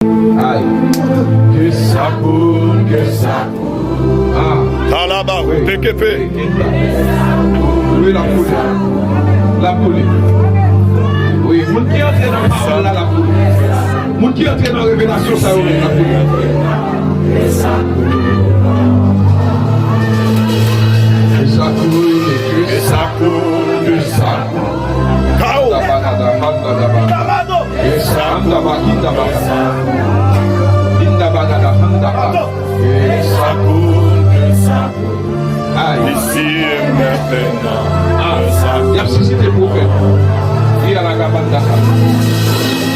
Aïe. Que ça coule, que ça coule. Ah. Talaba, TKP. Oui, la poule. La poule. Oui, mon qui entre dans la parole là, la poule. Mon qui entre dans la révélation, ça oui, la poule. Que ça coule, que ça coule, que ça coule. Kao. Ici et maintenant. Il y a suscité le prophète. Il y a la gabanda.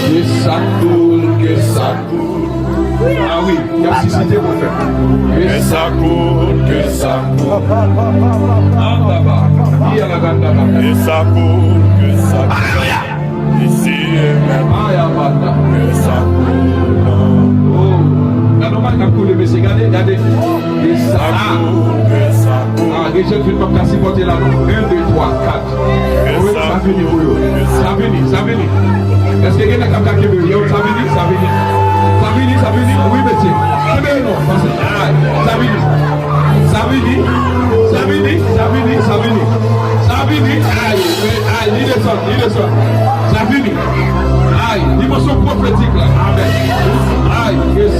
Que ça coule, que ça coule. Ah oui, il y a suscité le prophète. Que ça coule, que ça coule. Il y a la gabanda. Que ça coule, que ça coule. Ici et maintenant. Que ça coule. La normale n'a coulé, mais c'est regardez. Que ça coule, que ça coule. Ah, les jeunes filles peuvent supporter là. 1, 2, 3, 4. Oui, ça finit pour eux. Ça finit. Est-ce que quelqu'un qui a capté le ça finit? Ça finit. Oui, monsieur. C'est bien, non. Ça finit. Aïe, il descend. Ça finit. Aïe, dimension prophétique là. Amen. Aïe, yes.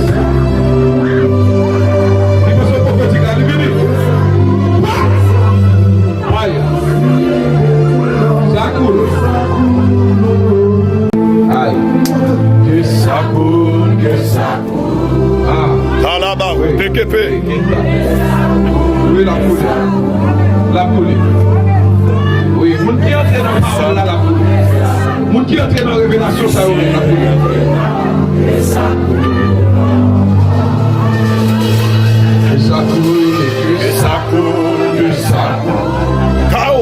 Dimension prophétique là, il finit. Aïe. Ça coule. Aïe. Que ça coule. Ah. Talaba, TKP. Oui, la poule. Oui, mon qui entre dans la parole là, la poule. Mon qui entre dans la révélation, ça oui, la poule. Que ça coule. Kao.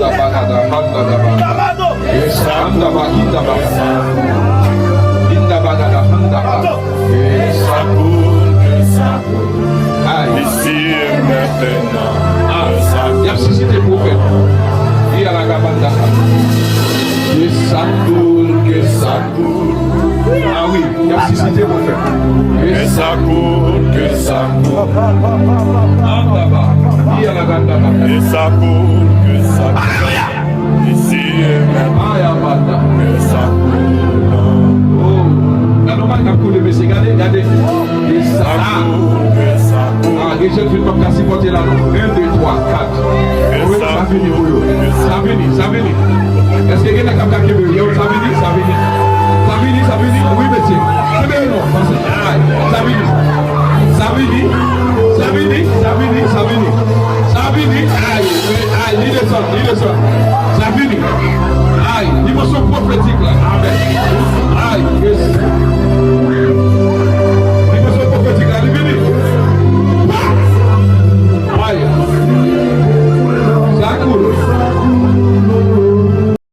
Ici et maintenant. Il y a suscité le prophète. Il y a la gabanda. Que ça coule. Ah oui, il y a suscité le prophète. Que ça coule, que ça coule. Il y a la gabanda. Que ça coule, que ça coule. Ici et maintenant. Que ça coule. La normale n'a coulé, mais c'est regardez. Que ça coule, que ça coule. Ah, les jeunes filles peuvent supporter là. 1, 2, 3, 4. Oui, ça finit pour eux. Ça finit. Est-ce que quelqu'un qui a capté le ça finit? Oui, monsieur. C'est bien, non.